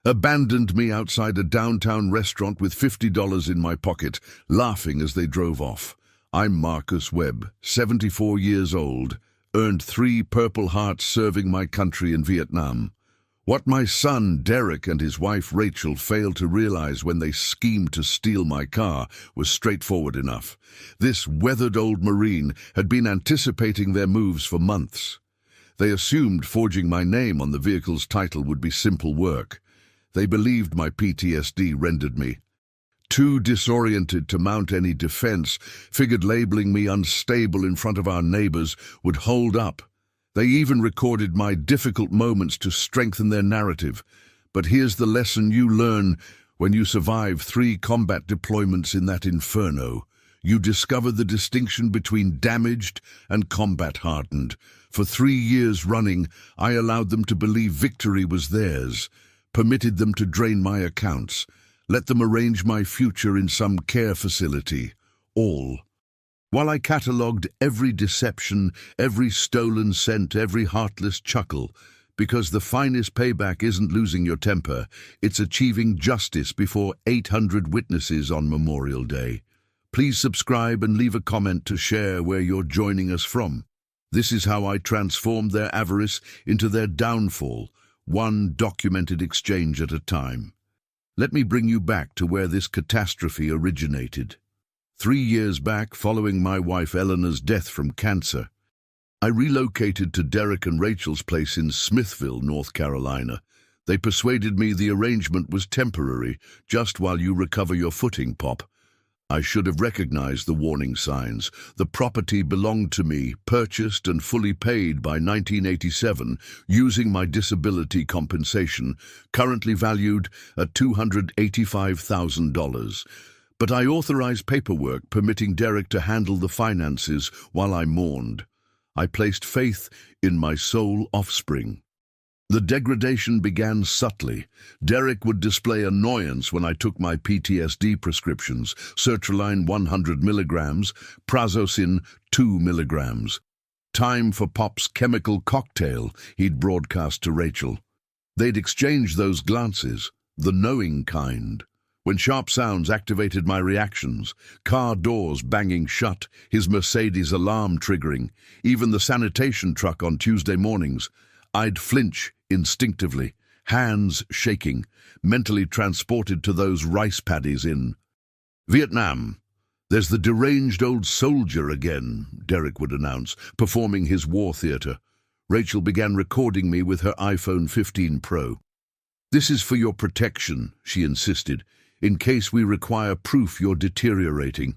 abandoned me outside a downtown restaurant with $50 in my pocket, laughing as they drove off. I'm Marcus Webb, 74 years old, earned 3 Purple Hearts serving my country in Vietnam. What my son Derek and his wife Rachel failed to realize when they schemed to steal my car was straightforward enough. This weathered old Marine had been anticipating their moves for months. They assumed forging my name on the vehicle's title would be simple work. They believed my PTSD rendered me too disoriented to mount any defense, figured labeling me unstable in front of our neighbors would hold up. They even recorded my difficult moments to strengthen their narrative. But here's the lesson you learn when you survive 3 combat deployments in that inferno. You discover the distinction between damaged and combat-hardened. For 3 years running, I allowed them to believe victory was theirs, permitted them to drain my accounts, let them arrange my future in some care facility, all while I catalogued every deception, every stolen cent, every heartless chuckle, because the finest payback isn't losing your temper, it's achieving justice before 800 witnesses on Memorial Day. Please subscribe and leave a comment to share where you're joining us from. This is how I transformed their avarice into their downfall, one documented exchange at a time. Let me bring you back to where this catastrophe originated. 3 years back, following my wife Eleanor's death from cancer, I relocated to Derek and Rachel's place in Smithville, North Carolina. They persuaded me the arrangement was temporary, just while you recover your footing, Pop. I should have recognized the warning signs. The property belonged to me, purchased and fully paid by 1987, using my disability compensation, currently valued at $285,000. But I authorized paperwork permitting Derek to handle the finances while I mourned. I placed faith in my sole offspring. The degradation began subtly. Derek would display annoyance when I took my PTSD prescriptions, sertraline 100 milligrams, prazosin 2 milligrams. Time for Pop's chemical cocktail, he'd broadcast to Rachel. They'd exchange those glances, the knowing kind. When sharp sounds activated my reactions, car doors banging shut, his Mercedes alarm triggering, even the sanitation truck on Tuesday mornings, I'd flinch instinctively, hands shaking, mentally transported to those rice paddies in Vietnam. There's the deranged old soldier again, Derek would announce, performing his war theater. Rachel began recording me with her iPhone 15 Pro. This is for your protection, she insisted, in case we require proof you're deteriorating.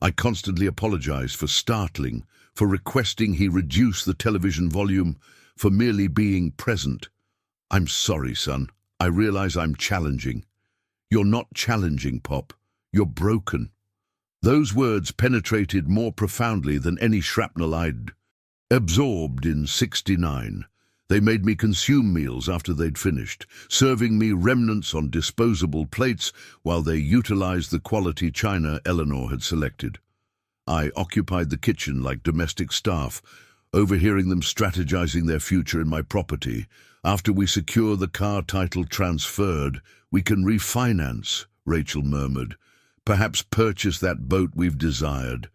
I constantly apologized for startling, for requesting he reduce the television volume, for merely being present. I'm sorry, son. I realize I'm challenging. You're not challenging, Pop. You're broken. Those words penetrated more profoundly than any shrapnel I'd absorbed in '69. They made me consume meals after they'd finished, serving me remnants on disposable plates while they utilized the quality china Eleanor had selected. I occupied the kitchen like domestic staff, overhearing them strategizing their future in my property. After we secure the car title transferred, we can refinance, Rachel murmured. Perhaps purchase that boat we've desired.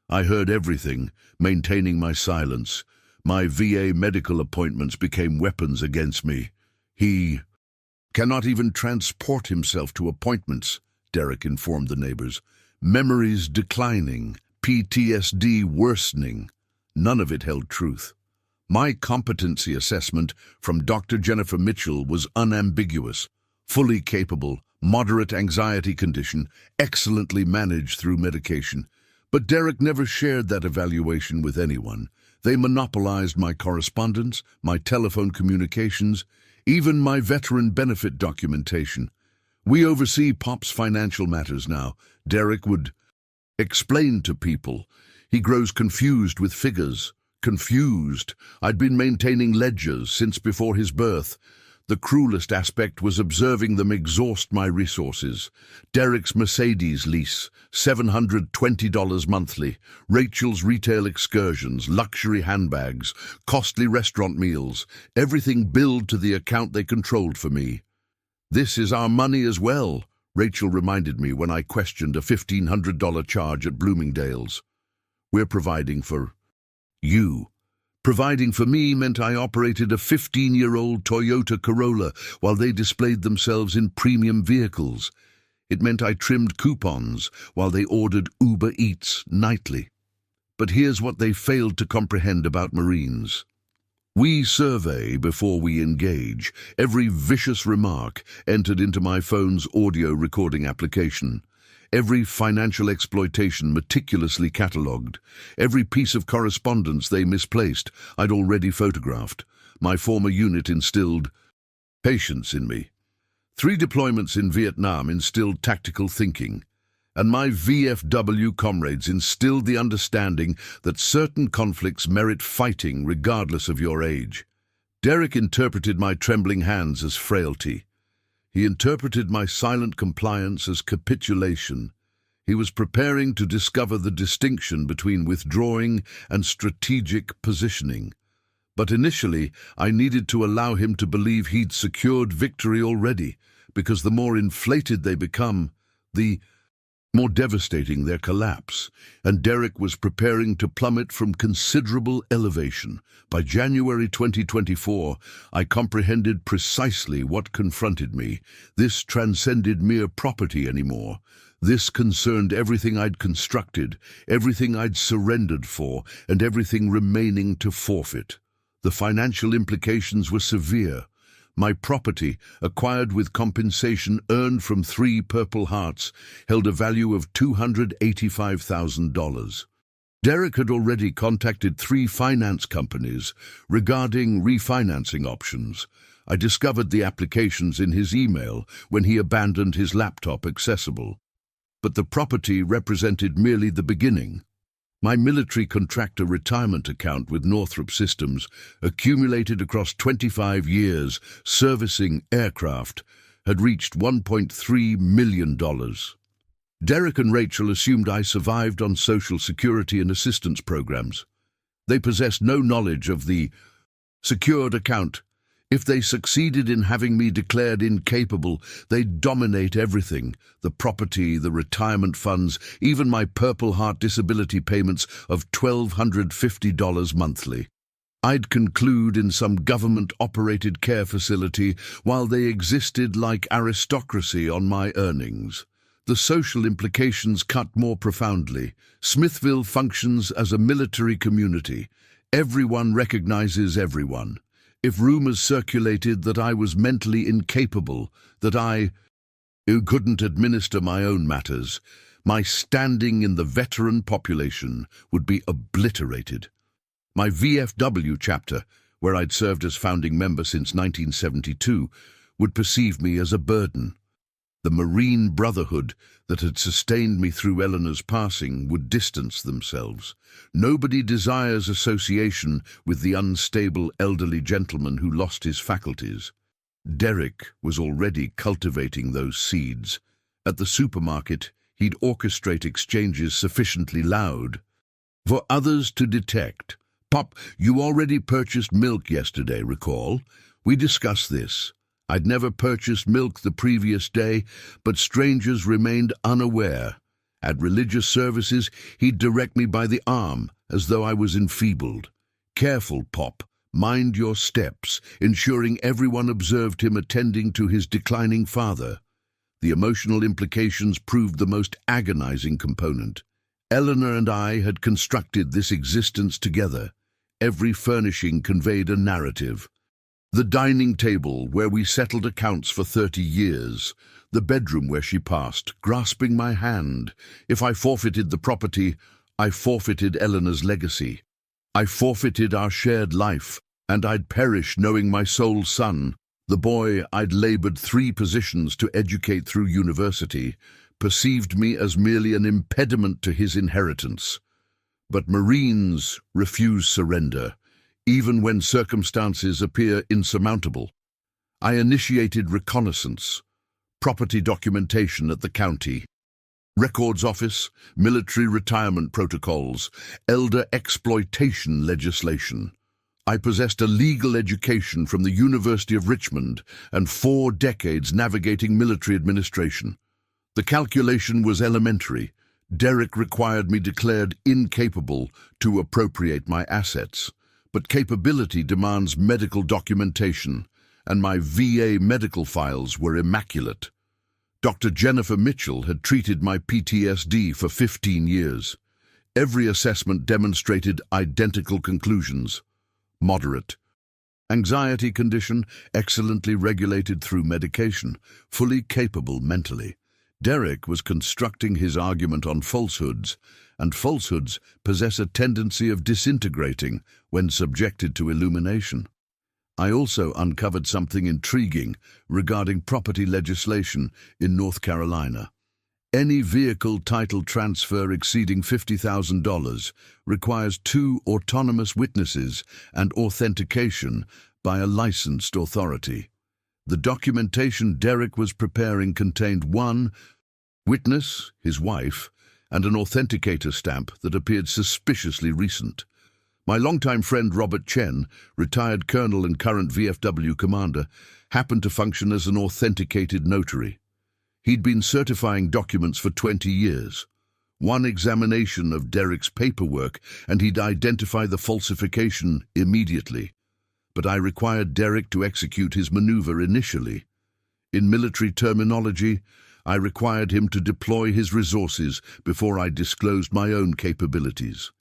I heard everything, maintaining my silence. My VA medical appointments became weapons against me. He cannot even transport himself to appointments, Derek informed the neighbors. Memories declining, PTSD worsening. None of it held truth. My competency assessment from Dr. Jennifer Mitchell was unambiguous, fully capable, moderate anxiety condition, excellently managed through medication. But Derek never shared that evaluation with anyone. They monopolized my correspondence, my telephone communications, even my veteran benefit documentation. We oversee Pop's financial matters now, Derek would explain to people. He grows confused with figures. Confused. I'd been maintaining ledgers since before his birth. The cruelest aspect was observing them exhaust my resources. Derek's Mercedes lease, $720 monthly. Rachel's retail excursions, luxury handbags, costly restaurant meals, everything billed to the account they controlled for me. This is our money as well, Rachel reminded me when I questioned a $1,500 charge at Bloomingdale's. We're providing for you. Providing for me meant I operated a 15-year-old Toyota Corolla while they displayed themselves in premium vehicles. It meant I trimmed coupons while they ordered Uber Eats nightly. But here's what they failed to comprehend about Marines. We survey before we engage. Every vicious remark entered into my phone's audio recording application. Every financial exploitation meticulously catalogued. Every piece of correspondence they misplaced, I'd already photographed. My former unit instilled patience in me. 3 deployments in Vietnam instilled tactical thinking. And my VFW comrades instilled the understanding that certain conflicts merit fighting regardless of your age. Derek interpreted my trembling hands as frailty. He interpreted my silent compliance as capitulation. He was preparing to discover the distinction between withdrawing and strategic positioning. But initially, I needed to allow him to believe he'd secured victory already, because the more inflated they become, the more devastating their collapse, and Derek was preparing to plummet from considerable elevation. By January 2024, I comprehended precisely what confronted me. This transcended mere property anymore. This concerned everything I'd constructed, everything I'd surrendered for, and everything remaining to forfeit. The financial implications were severe. My property, acquired with compensation earned from 3 Purple Hearts, held a value of $285,000. Derek had already contacted 3 finance companies regarding refinancing options. I discovered the applications in his email when he abandoned his laptop accessible. But the property represented merely the beginning. My military contractor retirement account with Northrop Systems, accumulated across 25 years servicing aircraft, had reached $1.3 million. Derek and Rachel assumed I survived on Social Security and assistance programs. They possessed no knowledge of the secured account. If they succeeded in having me declared incapable, they'd dominate everything: the property, the retirement funds, even my Purple Heart disability payments of $1,250 monthly. I'd conclude in some government-operated care facility while they existed like aristocracy on my earnings. The social implications cut more profoundly. Smithville functions as a military community. Everyone recognizes everyone. If rumors circulated that I was mentally incapable, that I couldn't administer my own matters, my standing in the veteran population would be obliterated. My VFW chapter, where I'd served as founding member since 1972, would perceive me as a burden. The Marine Brotherhood that had sustained me through Eleanor's passing would distance themselves. Nobody desires association with the unstable elderly gentleman who lost his faculties. Derek was already cultivating those seeds. At the supermarket, he'd orchestrate exchanges sufficiently loud for others to detect. "Pop, you already purchased milk yesterday, recall? We discussed this." I'd never purchased milk the previous day, but strangers remained unaware. At religious services, he'd direct me by the arm, as though I was enfeebled. "Careful, Pop. Mind your steps," ensuring everyone observed him attending to his declining father. The emotional implications proved the most agonizing component. Eleanor and I had constructed this existence together. Every furnishing conveyed a narrative. The dining table where we settled accounts for 30 years, the bedroom where she passed, grasping my hand. If I forfeited the property, I forfeited Eleanor's legacy. I forfeited our shared life, and I'd perish knowing my sole son, the boy I'd labored 3 positions to educate through university, perceived me as merely an impediment to his inheritance. But Marines refuse surrender, even when circumstances appear insurmountable. I initiated reconnaissance, property documentation at the county, records office, military retirement protocols, elder exploitation legislation. I possessed a legal education from the University of Richmond and 4 decades navigating military administration. The calculation was elementary. Derek required me declared incapable to appropriate my assets. But capability demands medical documentation, and my VA medical files were immaculate. Dr. Jennifer Mitchell had treated my PTSD for 15 years. Every assessment demonstrated identical conclusions. Moderate. Anxiety condition, excellently regulated through medication, fully capable mentally. Derek was constructing his argument on falsehoods, and falsehoods possess a tendency of disintegrating when subjected to illumination. I also uncovered something intriguing regarding property legislation in North Carolina. Any vehicle title transfer exceeding $50,000 requires 2 autonomous witnesses and authentication by a licensed authority. The documentation Derek was preparing contained 1 witness, his wife, and an authenticator stamp that appeared suspiciously recent. My longtime friend Robert Chen, retired colonel and current VFW commander, happened to function as an authenticated notary. He'd been certifying documents for 20 years. One examination of Derek's paperwork, and he'd identify the falsification immediately. But I required Derek to execute his maneuver initially. In military terminology, I required him to deploy his resources before I disclosed my own capabilities.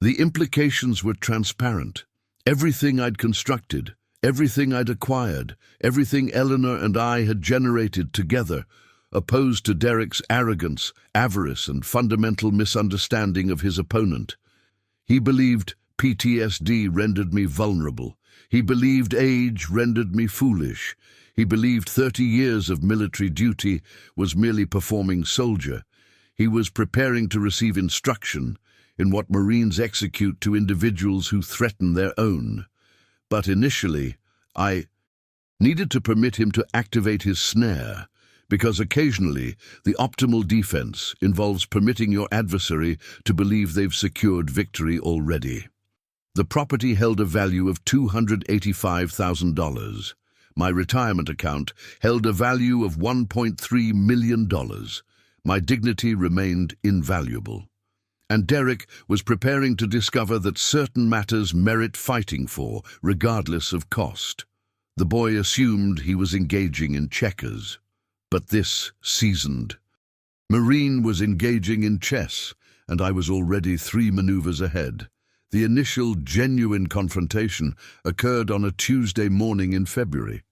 The implications were transparent. Everything I'd constructed, everything I'd acquired, everything Eleanor and I had generated together, opposed to Derek's arrogance, avarice, and fundamental misunderstanding of his opponent. He believed PTSD rendered me vulnerable. He believed age rendered me foolish. He believed 30 years of military duty was merely performing soldier. He was preparing to receive instruction in what Marines execute to individuals who threaten their own. But initially, I needed to permit him to activate his snare, because occasionally the optimal defense involves permitting your adversary to believe they've secured victory already. The property held a value of $285,000. My retirement account held a value of $1.3 million. My dignity remained invaluable. And Derek was preparing to discover that certain matters merit fighting for, regardless of cost. The boy assumed he was engaging in checkers. But this seasoned. Marine was engaging in chess, and I was already 3 maneuvers ahead. The initial genuine confrontation occurred on a Tuesday morning in February.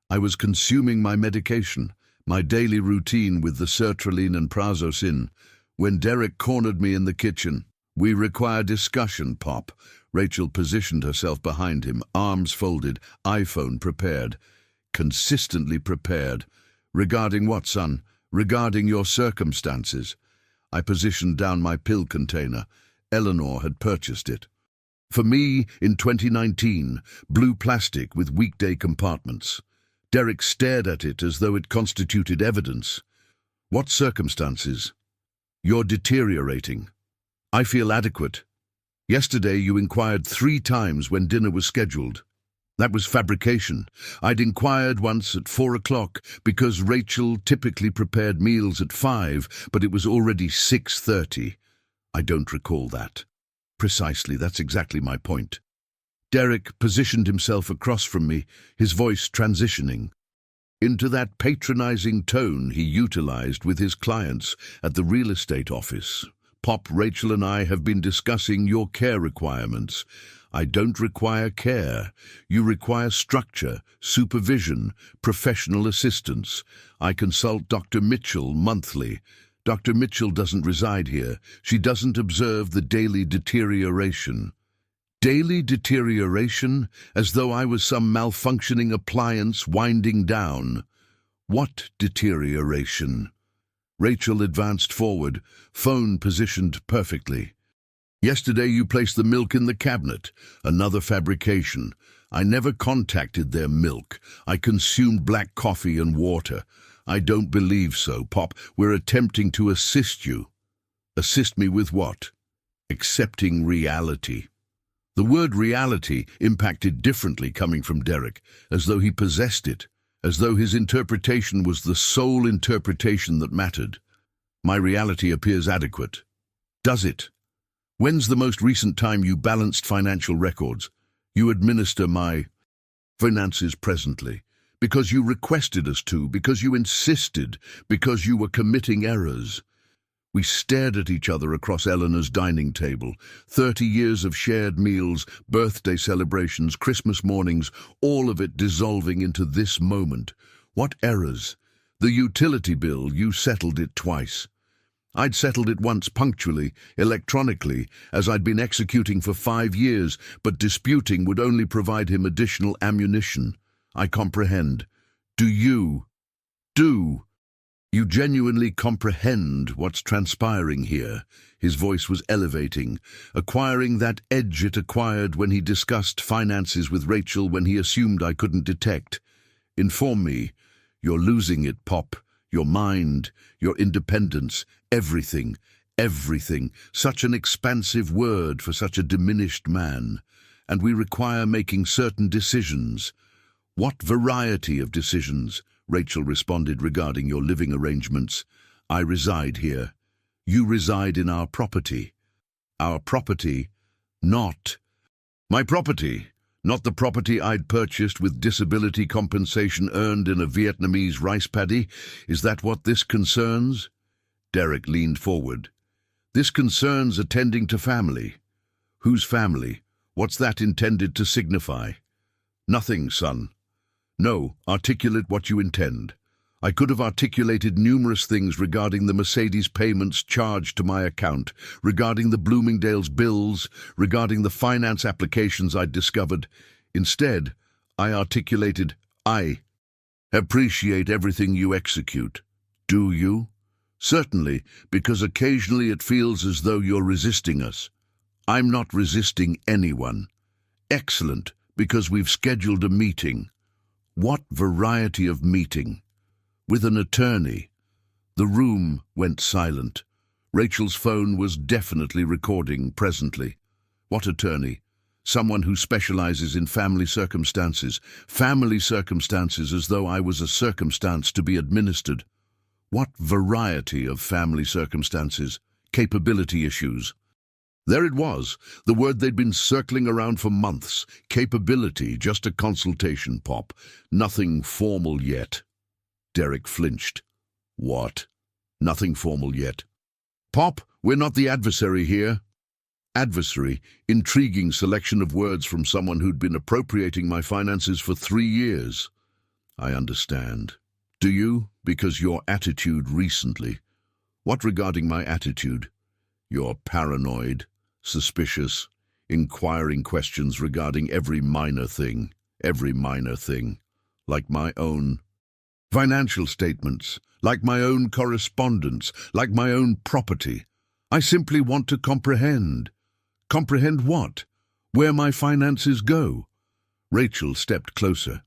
I was consuming my medication, my daily routine with the sertraline and prazosin, when Derek cornered me in the kitchen. "We require discussion, Pop." Rachel positioned herself behind him, arms folded, iPhone prepared. Consistently prepared. "Regarding what, son?" "Regarding your circumstances." I positioned down my pill container. Eleanor had purchased it. For me, in 2019, blue plastic with weekday compartments. Derek stared at it as though it constituted evidence. "What circumstances?" "You're deteriorating." "I feel adequate." "Yesterday you inquired 3 times when dinner was scheduled." "That was fabrication. I'd inquired once at 4 o'clock because Rachel typically prepared meals at 5, but it was already 6:30. "I don't recall that." "Precisely, that's exactly my point." Derek positioned himself across from me, his voice transitioning into that patronizing tone he utilized with his clients at the real estate office. "Pop, Rachel and I have been discussing your care requirements." "I don't require care. You require structure, supervision, professional assistance. I consult Dr. Mitchell monthly. Dr. Mitchell doesn't reside here. She doesn't observe the daily deterioration." Daily deterioration, as though I was some malfunctioning appliance winding down. "What deterioration?" Rachel advanced forward, phone positioned perfectly. "Yesterday you placed the milk in the cabinet. Another fabrication. I never contacted their milk. I consumed black coffee and water." "I don't believe so, Pop. We're attempting to assist you." "Assist me with what?" "Accepting reality." The word reality impacted differently coming from Derek, as though he possessed it, as though his interpretation was the sole interpretation that mattered. My reality appears adequate. Does it? When's the most recent time you balanced financial records? You administer my finances presently, because you requested us to, because you insisted, because you were committing errors. We stared at each other across Eleanor's dining table. 30 years of shared meals, birthday celebrations, Christmas mornings, all of it dissolving into this moment. What errors? The utility bill, you settled it twice. I'd settled it once punctually, electronically, as I'd been executing for 5 years, but disputing would only provide him additional ammunition. I comprehend. Do you genuinely comprehend what's transpiring here? His voice was elevating, acquiring that edge it acquired when he discussed finances with Rachel when he assumed I couldn't detect. Inform me. You're losing it, Pop. Your mind, your independence, everything, everything. Such an expansive word for such a diminished man. And we require making certain decisions. What variety of decisions? Rachel responded regarding your living arrangements. I reside here. You reside in our property. Our property, not my property. Not the property I'd purchased with disability compensation earned in a Vietnamese rice paddy. Is that what this concerns? Derek leaned forward. This concerns attending to family. Whose family? What's that intended to signify? Nothing, son. No, articulate what you intend. I could have articulated numerous things regarding the Mercedes payments charged to my account, regarding the Bloomingdale's bills, regarding the finance applications I'd discovered. Instead, I articulated, I appreciate everything you execute. Do you? Certainly, because occasionally it feels as though you're resisting us. I'm not resisting anyone. Excellent, because we've scheduled a meeting. What variety of meeting? With an attorney. The room went silent. Rachel's phone was definitely recording presently. What attorney? Someone who specializes in family circumstances. Family circumstances, as though I was a circumstance to be administered. What variety of family circumstances? Capability issues. There it was, the word they'd been circling around for months. Capability, just a consultation, Pop. Nothing formal yet. Derek flinched. What? Nothing formal yet. Pop, we're not the adversary here. Adversary, intriguing selection of words from someone who'd been appropriating my finances for 3 years. I understand. Do you? Because your attitude recently. What regarding my attitude? You're paranoid, suspicious, inquiring questions regarding every minor thing, like my own financial statements, like my own correspondence, like my own property. I simply want to comprehend. Comprehend what? Where my finances go? Rachel stepped closer.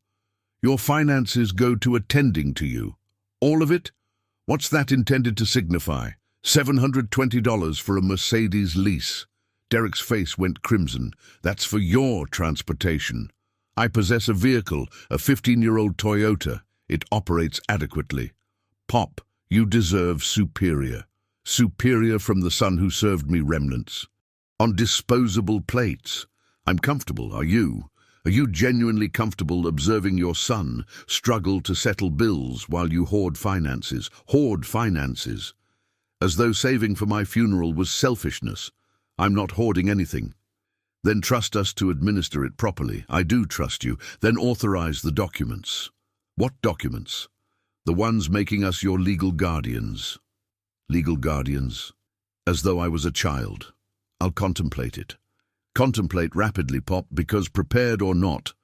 Your finances go to attending to you. All of it? What's that intended to signify? $720 for a Mercedes lease. Derek's face went crimson. That's for your transportation. I possess a vehicle, a 15-year-old Toyota. It operates adequately. Pop, you deserve superior. Superior from the son who served me remnants. On disposable plates. I'm comfortable, are you? Are you genuinely comfortable observing your son struggle to settle bills while you hoard finances? Hoard finances. As though saving for my funeral was selfishness. I'm not hoarding anything. Then trust us to administer it properly. I do trust you. Then authorize the documents. What documents? The ones making us your legal guardians. Legal guardians? As though I was a child. I'll contemplate it. Contemplate rapidly, Pop, because prepared or not.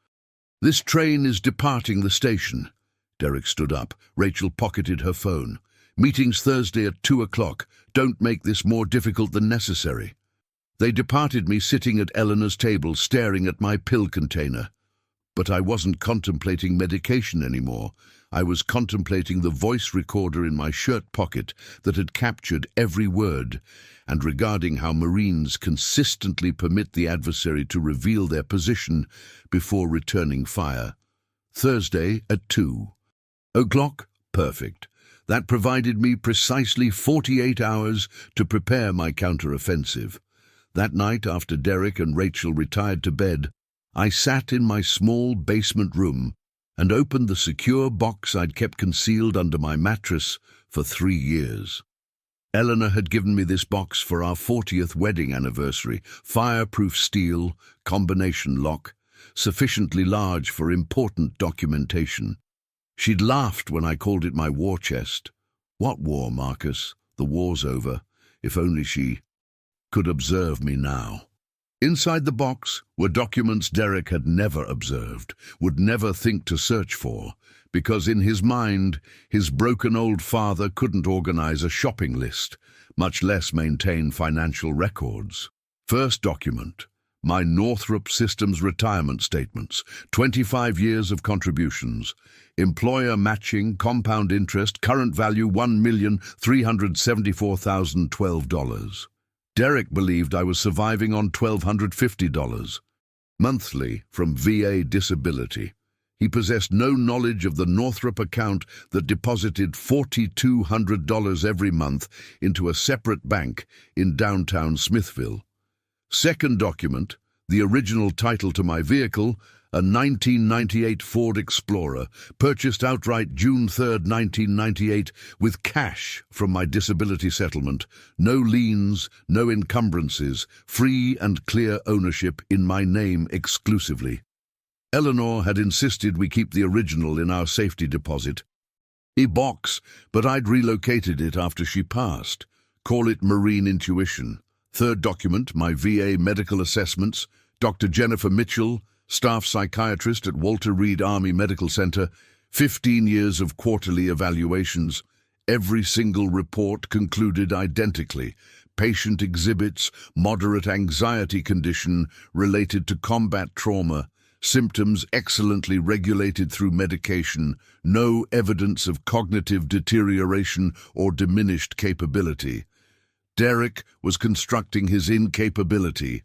This train is departing the station. Derek stood up. Rachel pocketed her phone. Meetings Thursday at 2 o'clock. Don't make this more difficult than necessary. They departed me sitting at Eleanor's table staring at my pill container. But I wasn't contemplating medication anymore. I was contemplating the voice recorder in my shirt pocket that had captured every word, and regarding how Marines consistently permit the adversary to reveal their position before returning fire. Thursday at 2:00. Perfect. That provided me precisely 48 hours to prepare my counter-offensive. That night, after Derek and Rachel retired to bed, I sat in my small basement room and opened the secure box I'd kept concealed under my mattress for 3 years. Eleanor had given me this box for our 40th wedding anniversary, fireproof steel, combination lock, sufficiently large for important documentation. She'd laughed when I called it my war chest. What war, Marcus? The war's over. If only she could observe me now. Inside the box were documents Derek had never observed, would never think to search for, because in his mind, his broken old father couldn't organize a shopping list, much less maintain financial records. First document, my Northrop Systems retirement statements, 25 years of contributions, employer matching, compound interest, current value $1,374,012. Derek believed I was surviving on $1,250 monthly from VA disability. He possessed no knowledge of the Northrop account that deposited $4,200 every month into a separate bank in downtown Smithville. Second document, the original title to my vehicle, a 1998 Ford Explorer, purchased outright June 3, 1998, with cash from my disability settlement, no liens, no encumbrances, free and clear ownership in my name exclusively. Eleanor had insisted we keep the original in our safety deposit. E-box, but I'd relocated it after she passed. Call it Marine Intuition. Third document, my VA medical assessments, Dr. Jennifer Mitchell, staff psychiatrist at Walter Reed Army Medical Center, 15 years of quarterly evaluations. Every single report concluded identically. Patient exhibits moderate anxiety condition related to combat trauma, symptoms excellently regulated through medication, no evidence of cognitive deterioration or diminished capability. Derek was constructing his incapability.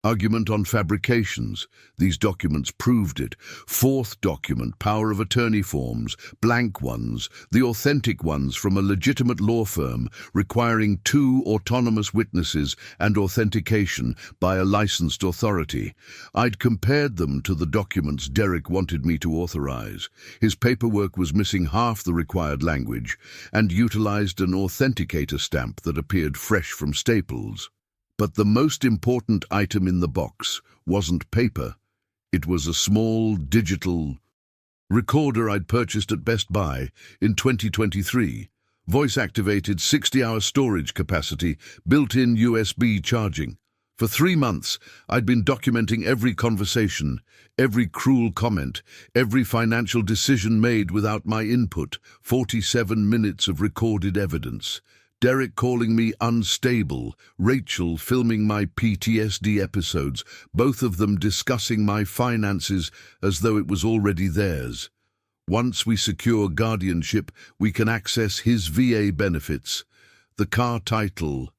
Argument on fabrications. These documents proved it. Fourth document, power of attorney forms, blank ones, the authentic ones from a legitimate law firm requiring 2 autonomous witnesses and authentication by a licensed authority. I'd compared them to the documents Derek wanted me to authorize. His paperwork was missing half the required language and utilized an authenticator stamp that appeared fresh from Staples. But the most important item in the box wasn't paper. It was a small, digital recorder I'd purchased at Best Buy in 2023. Voice-activated 60-hour storage capacity, built-in USB charging. For 3 months, I'd been documenting every conversation, every cruel comment, every financial decision made without my input, 47 minutes of recorded evidence. Derek calling me unstable, Rachel filming my PTSD episodes, both of them discussing my finances as though it was already theirs. Once we secure guardianship, we can access his VA benefits. The car title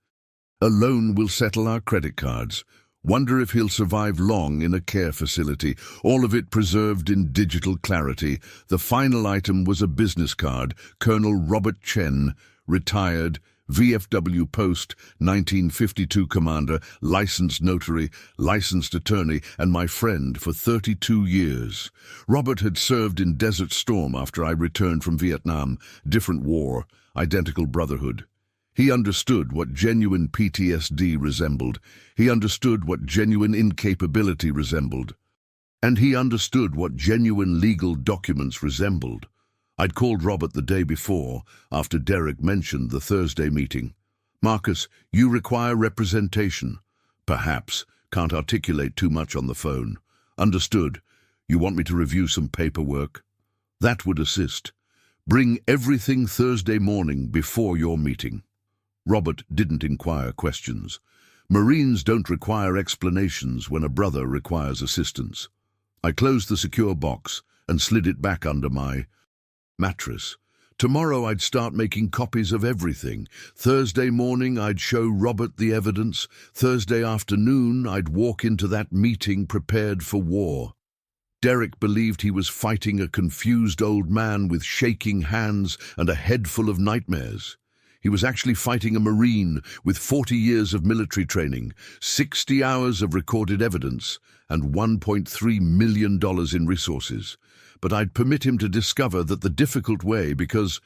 alone will settle our credit cards. Wonder if he'll survive long in a care facility, all of it preserved in digital clarity. The final item was a business card, Colonel Robert Chen, retired, VFW Post, 1952 Commander, licensed notary, licensed attorney, and my friend for 32 years. Robert had served in Desert Storm after I returned from Vietnam. Different war, identical brotherhood. He understood what genuine PTSD resembled. He understood what genuine incapability resembled. And he understood what genuine legal documents resembled. I'd called Robert the day before, after Derek mentioned the Thursday meeting. Marcus, you require representation. Perhaps. Can't articulate too much on the phone. Understood. You want me to review some paperwork? That would assist. Bring everything Thursday morning before your meeting. Robert didn't inquire questions. Marines don't require explanations when a brother requires assistance. I closed the secure box and slid it back under my Mattress. Tomorrow I'd start making copies of everything. Thursday morning I'd show Robert the evidence. Thursday afternoon I'd walk into that meeting prepared for war. Derek believed he was fighting a confused old man with shaking hands and a head full of nightmares. He was actually fighting a Marine with 40 years of military training, 60 hours of recorded evidence, and $1.3 million in resources. But I'd permit him to discover that the difficult way, because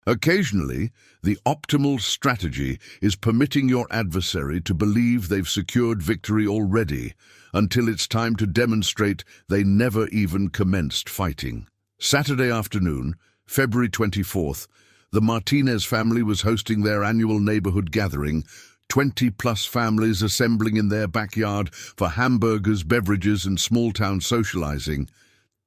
occasionally the optimal strategy is permitting your adversary to believe they've secured victory already, until it's time to demonstrate they never even commenced fighting. Saturday afternoon, February 24th, the Martinez family was hosting their annual neighborhood gathering, 20-plus families assembling in their backyard for hamburgers, beverages, and small-town socializing.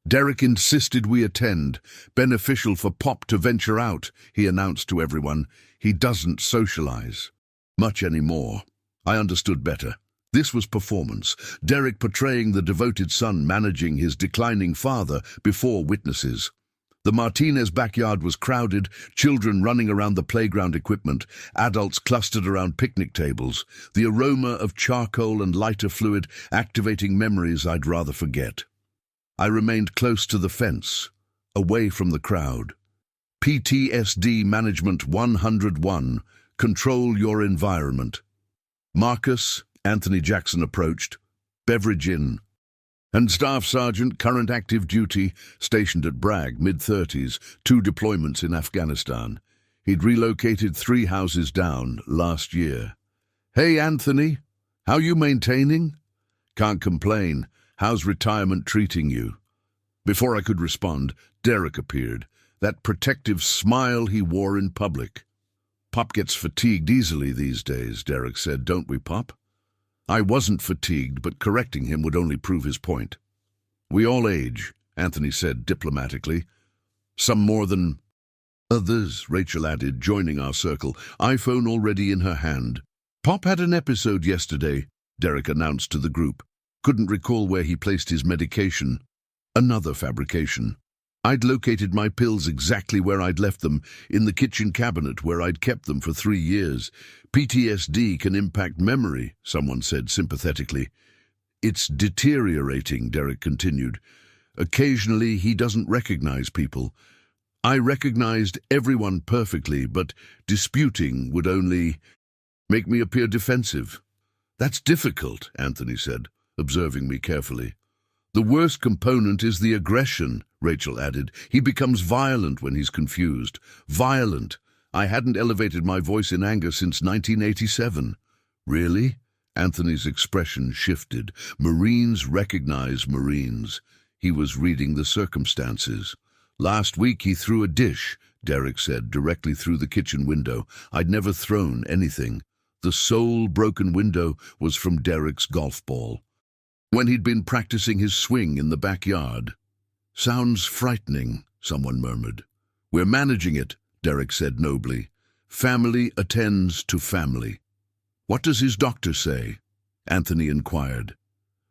Derek insisted we attend. Beneficial for Pop to venture out, he announced to everyone. He doesn't socialize much anymore. I understood better. This was performance. Derek portraying the devoted son managing his declining father before witnesses. The Martinez backyard was crowded, children running around the playground equipment, adults clustered around picnic tables, the aroma of charcoal and lighter fluid activating memories I'd rather forget. I remained close to the fence, away from the crowd. PTSD Management 101. Control your environment. Marcus, Anthony Jackson approached. Beverage in. And Staff Sergeant, current active duty, stationed at Bragg, mid-30s, 2 deployments in Afghanistan. He'd relocated 3 houses down last year. Hey, Anthony, how you maintaining? Can't complain. How's retirement treating you? Before I could respond, Derek appeared, that protective smile he wore in public. Pop gets fatigued easily these days, Derek said, don't we, Pop? I wasn't fatigued, but correcting him would only prove his point. We all age, Anthony said diplomatically. Some more than others, Rachel added, joining our circle, iPhone already in her hand. Pop had an episode yesterday, Derek announced to the group. Couldn't recall where he placed his medication. Another fabrication. I'd located my pills exactly where I'd left them, in the kitchen cabinet where I'd kept them for 3 years. PTSD can impact memory, someone said sympathetically. It's deteriorating, Derek continued. Occasionally he doesn't recognize people. I recognized everyone perfectly, but disputing would only make me appear defensive. That's difficult, Anthony said, observing me carefully. The worst component is the aggression, Rachel added. He becomes violent when he's confused. Violent. I hadn't elevated my voice in anger since 1987. Really? Anthony's expression shifted. Marines recognize Marines. He was reading the circumstances. Last week he threw a dish, Derek said, directly through the kitchen window. I'd never thrown anything. The sole broken window was from Derek's golf ball, when he'd been practicing his swing in the backyard. Sounds frightening, someone murmured. We're managing it, Derek said nobly. Family attends to family. What does his doctor say? Anthony inquired.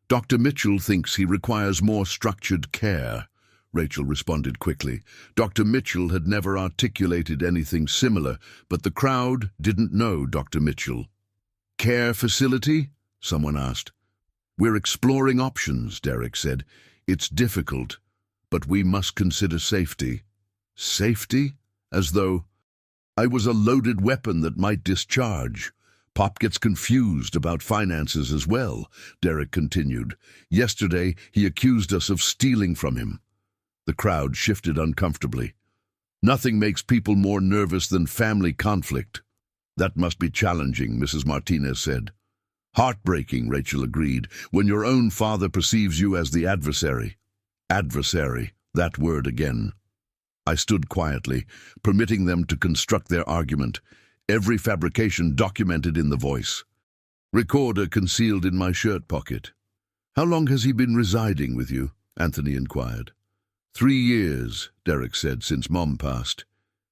Dr. Mitchell thinks he requires more structured care, Rachel responded quickly. Dr. Mitchell had never articulated anything similar, but the crowd didn't know Dr. Mitchell. Care facility? Someone asked. We're exploring options, Derek said. It's difficult, but we must consider safety. Safety? As though I was a loaded weapon that might discharge. Pop gets confused about finances as well, Derek continued. Yesterday, he accused us of stealing from him. The crowd shifted uncomfortably. Nothing makes people more nervous than family conflict. That must be challenging, Mrs. Martinez said. Heartbreaking, Rachel agreed, when your own father perceives you as the adversary. Adversary, that word again. I stood quietly, permitting them to construct their argument, every fabrication documented in the voice. Recorder concealed in my shirt pocket. How long has he been residing with you? Anthony inquired. 3 years, Derek said, since Mom passed.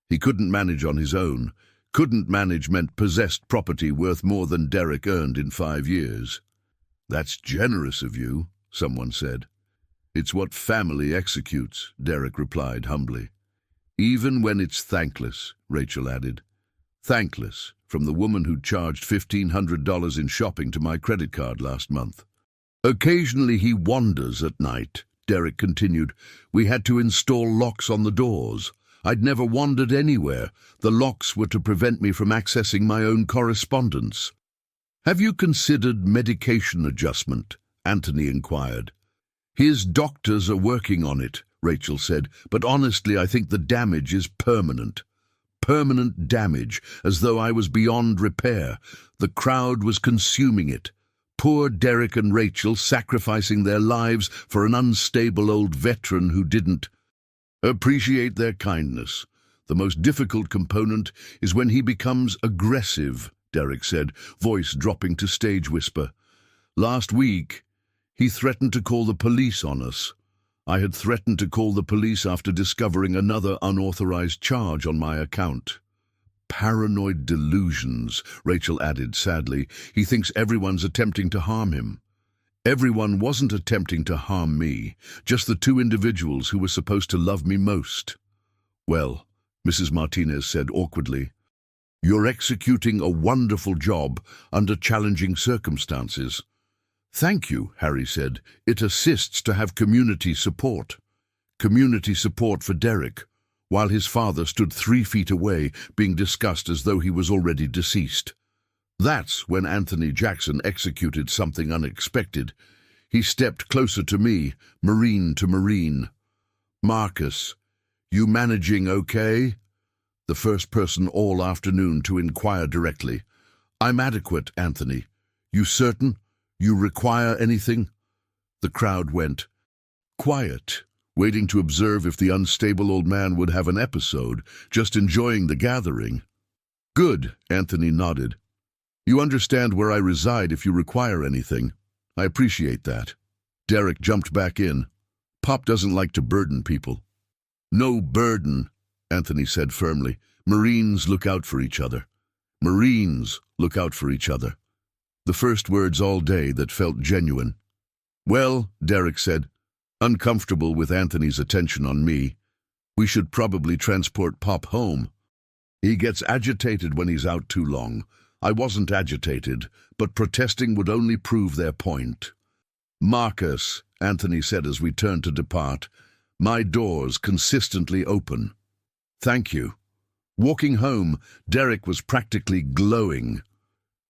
He couldn't manage on his own. Couldn't manage meant possessed property worth more than Derek earned in 5 years. That's generous of you, someone said. It's what family executes, Derek replied humbly. Even when it's thankless, Rachel added. Thankless, from the woman who'd charged $1,500 in shopping to my credit card last month. Occasionally he wanders at night, Derek continued. We had to install locks on the doors. I'd never wandered anywhere. The locks were to prevent me from accessing my own correspondence. Have you considered medication adjustment? Anthony inquired. His doctors are working on it, Rachel said, but honestly I think the damage is permanent. Permanent damage, as though I was beyond repair. The crowd was consuming it. Poor Derek and Rachel sacrificing their lives for an unstable old veteran who didn't appreciate their kindness. The most difficult component is when he becomes aggressive, Derek said, voice dropping to stage whisper. Last week, he threatened to call the police on us. I had threatened to call the police after discovering another unauthorized charge on my account. Paranoid delusions, Rachel added sadly. He thinks everyone's attempting to harm him. Everyone wasn't attempting to harm me, just the two individuals who were supposed to love me most. Well, Mrs. Martinez said awkwardly, you're executing a wonderful job under challenging circumstances. Thank you, Harry said. It assists to have community support. Community support for Derek, while his father stood 3 feet away, being discussed as though he was already deceased. That's when Anthony Jackson executed something unexpected. He stepped closer to me, Marine to Marine. Marcus, you managing okay? The first person all afternoon to inquire directly. I'm adequate, Anthony. You certain? You require anything? The crowd went quiet, waiting to observe if the unstable old man would have an episode, just enjoying the gathering. Good, Anthony nodded. You understand where I reside if you require anything. I appreciate that. Derek jumped back in. Pop doesn't like to burden people. No burden, Anthony said firmly. Marines look out for each other. Marines look out for each other. The first words all day that felt genuine. Well, Derek said, uncomfortable with Anthony's attention on me. We should probably transport Pop home. He gets agitated when he's out too long. I wasn't agitated, but protesting would only prove their point. Marcus, Anthony said as we turned to depart, my door's consistently open. Thank you. Walking home, Derek was practically glowing.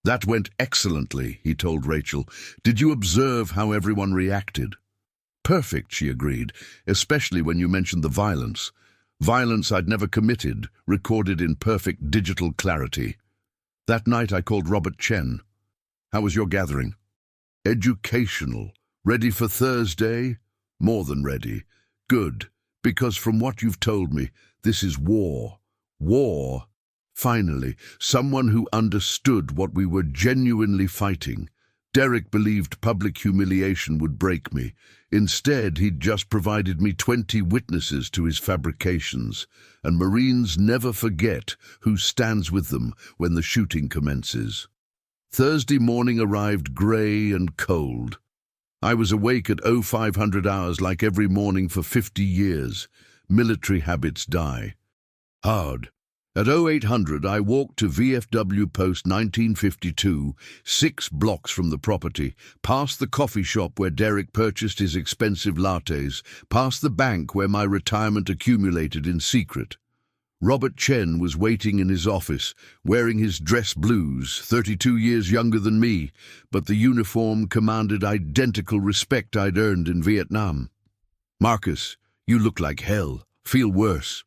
That went excellently, he told Rachel. Did you observe how everyone reacted? Perfect, she agreed, especially when you mentioned the violence. Violence I'd never committed, recorded in perfect digital clarity. That night I called Robert Chen. How was your gathering? Educational. Ready for Thursday? More than ready. Good, because from what you've told me, this is war. War. Finally, someone who understood what we were genuinely fighting. Derek believed public humiliation would break me. Instead, he'd just provided me 20 witnesses to his fabrications, and Marines never forget who stands with them when the shooting commences. Thursday morning arrived grey and cold. I was awake at 0500 hours like every morning for 50 years. Military habits die. Hard. At 0800, I walked to VFW Post 1952, 6 blocks from the property, past the coffee shop where Derek purchased his expensive lattes, past the bank where my retirement accumulated in secret. Robert Chen was waiting in his office, wearing his dress blues, 32 years younger than me, but the uniform commanded identical respect I'd earned in Vietnam. Marcus, you look like hell. Feel worse.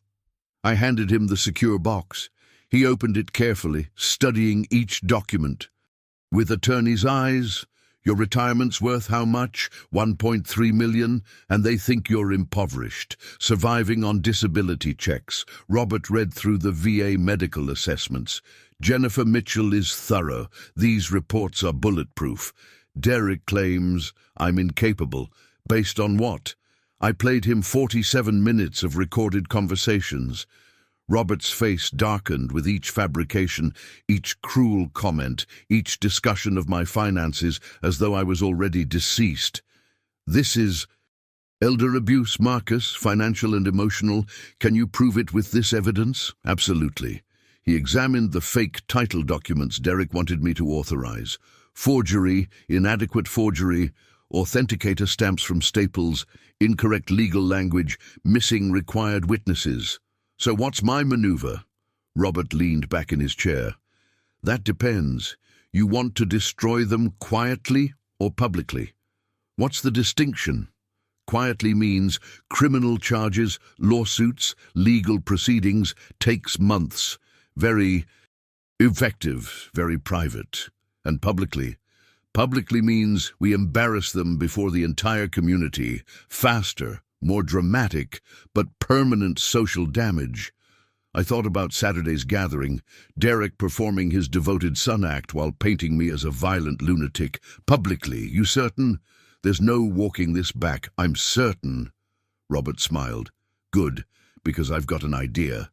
I handed him the secure box. He opened it carefully, studying each document. With attorney's eyes, your retirement's worth how much? 1.3 million, and they think you're impoverished, surviving on disability checks. Robert read through the VA medical assessments. Jennifer Mitchell is thorough. These reports are bulletproof. Derek claims I'm incapable. Based on what? I played him 47 minutes of recorded conversations. Robert's face darkened with each fabrication, each cruel comment, each discussion of my finances as though I was already deceased. This is Elder abuse, Marcus, financial and emotional. Can you prove it with this evidence? Absolutely. He examined the fake title documents Derek wanted me to authorize. Forgery, inadequate forgery, authenticator stamps from Staples, incorrect legal language, missing required witnesses. So what's my maneuver? Robert leaned back in his chair. That depends. You want to destroy them quietly or publicly? What's the distinction? Quietly means criminal charges, lawsuits, legal proceedings, takes months. Very effective, very private. And publicly? Publicly means we embarrass them before the entire community. Faster, more dramatic, but permanent social damage. I thought about Saturday's gathering, Derek performing his devoted son act while painting me as a violent lunatic. Publicly, you certain? There's no walking this back, I'm certain. Robert smiled. Good, because I've got an idea.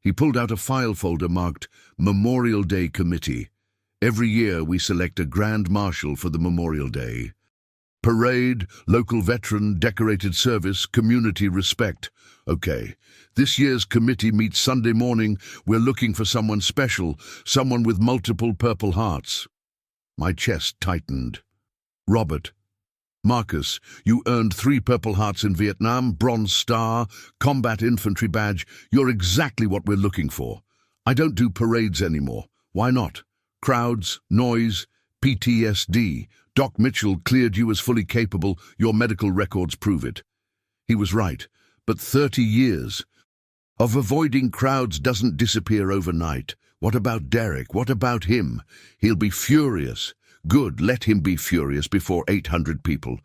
He pulled out a file folder marked Memorial Day Committee. Every year we select a Grand Marshal for the Memorial Day. Parade, local veteran, decorated service, community respect. Okay, this year's committee meets Sunday morning. We're looking for someone special, someone with multiple Purple Hearts. My chest tightened. Robert. Marcus, you earned 3 Purple Hearts in Vietnam, Bronze Star, Combat Infantry Badge. You're exactly what we're looking for. I don't do parades anymore. Why not? Crowds, noise, PTSD. Doc Mitchell cleared you as fully capable. Your medical records prove it. He was right, but 30 years of avoiding crowds doesn't disappear overnight. What about Derek? What about him? He'll be furious. Good, let him be furious before 800 people.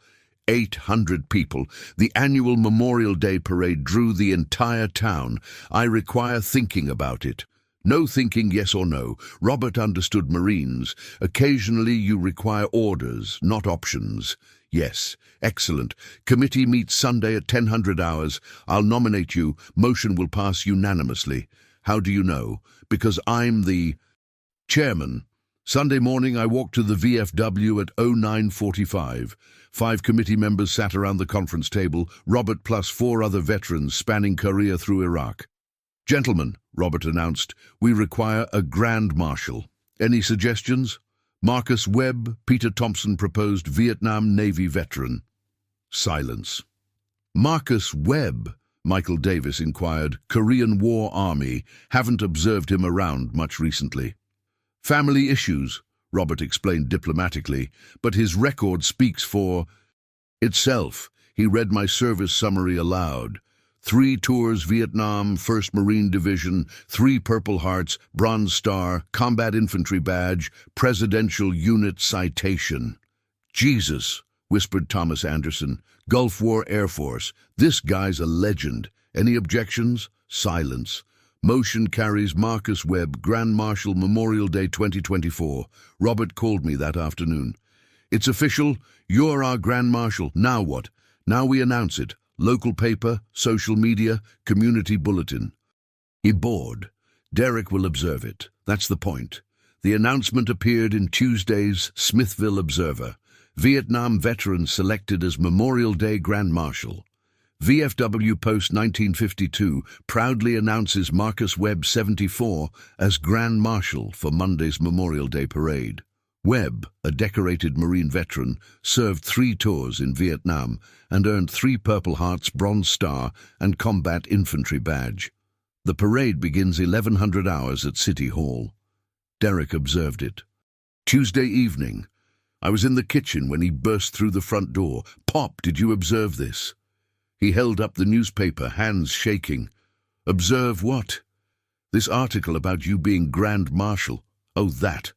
800 people. The annual Memorial Day parade drew the entire town. I require thinking about it. No thinking yes or no. Robert understood Marines. Occasionally you require orders, not options. Yes, excellent. Committee meets Sunday at 1000 hours. I'll nominate you. Motion will pass unanimously. How do you know? Because I'm the chairman. Sunday morning I walked to the VFW at 09:45. 5 committee members sat around the conference table, Robert plus 4 other veterans spanning Korea through Iraq. Gentlemen, Robert announced, we require a Grand Marshal. Any suggestions? Marcus Webb, Peter Thompson proposed Vietnam Navy veteran. Silence. Marcus Webb, Michael Davis inquired, Korean War Army, haven't observed him around much recently. Family issues, Robert explained diplomatically, but his record speaks for itself. He read my service summary aloud. 3 tours Vietnam, 1st Marine Division, 3 Purple Hearts, Bronze Star, Combat Infantry Badge, Presidential Unit Citation. Jesus, whispered Thomas Anderson, Gulf War Air Force. This guy's a legend. Any objections? Silence. Motion carries Marcus Webb, Grand Marshal Memorial Day 2024. Robert called me that afternoon. It's official. You're our Grand Marshal. Now what? Now we announce it. Local paper, social media, community bulletin. He bored. Derek will observe it. That's the point. The announcement appeared in Tuesday's Smithville Observer. Vietnam veteran selected as Memorial Day Grand Marshal. VFW Post 1952 proudly announces Marcus Webb 74 as Grand Marshal for Monday's Memorial Day Parade. Webb, a decorated Marine veteran, served 3 tours in Vietnam and earned 3 Purple Hearts, Bronze Star and Combat Infantry Badge. The parade begins 1100 hours at City Hall. Derek observed it. Tuesday evening. I was in the kitchen when he burst through the front door. Pop, did you observe this? He held up the newspaper, hands shaking. Observe what? This article about you being Grand Marshal. Oh, that.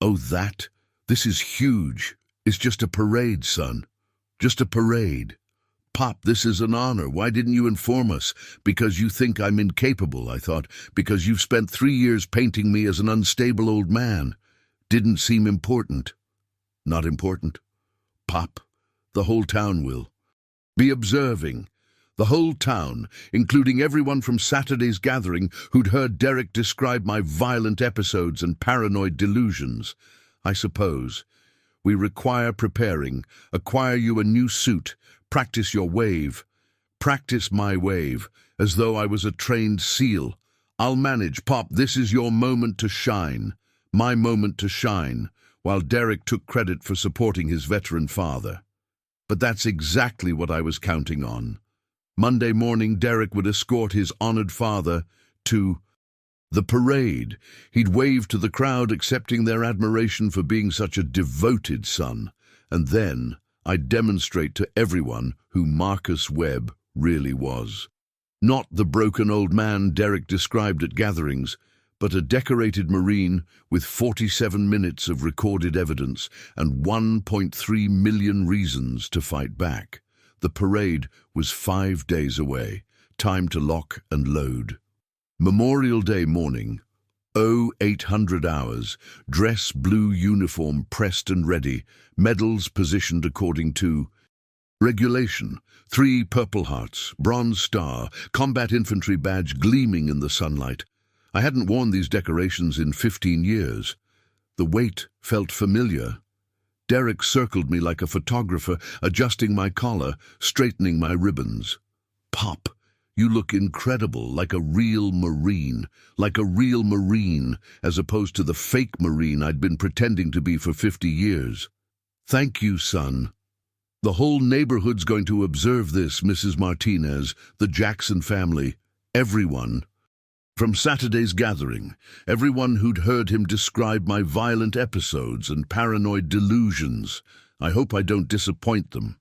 Oh, that? This is huge. It's just a parade, son. Just a parade. Pop, this is an honor. Why didn't you inform us? Because you think I'm incapable, I thought. Because you've spent 3 years painting me as an unstable old man. Didn't seem important. Not important. Pop, the whole town will be observing. The whole town, including everyone from Saturday's gathering who'd heard Derek describe my violent episodes and paranoid delusions. I suppose. We require preparing. Acquire you a new suit. Practice your wave. Practice my wave, as though I was a trained SEAL. I'll manage, Pop. This is your moment to shine. My moment to shine, while Derek took credit for supporting his veteran father. But that's exactly what I was counting on. Monday morning, Derek would escort his honored father to the parade. He'd wave to the crowd, accepting their admiration for being such a devoted son. And then I'd demonstrate to everyone who Marcus Webb really was. Not the broken old man Derek described at gatherings, but a decorated Marine with 47 minutes of recorded evidence and 1.3 million reasons to fight back. The parade was 5 days away. Time to lock and load. Memorial Day morning. 0800 hours. Dress blue uniform pressed and ready. Medals positioned according to regulation. 3 Purple Hearts, Bronze Star, Combat Infantry badge gleaming in the sunlight. I hadn't worn these decorations in 15 years. The weight felt familiar. Derek circled me like a photographer, adjusting my collar, straightening my ribbons. Pop, you look incredible, like a real Marine, as opposed to the fake Marine I'd been pretending to be for 50 years. Thank you, son. The whole neighborhood's going to observe this, Mrs. Martinez, the Jackson family, everyone. From Saturday's gathering, everyone who'd heard him describe my violent episodes and paranoid delusions. I hope I don't disappoint them.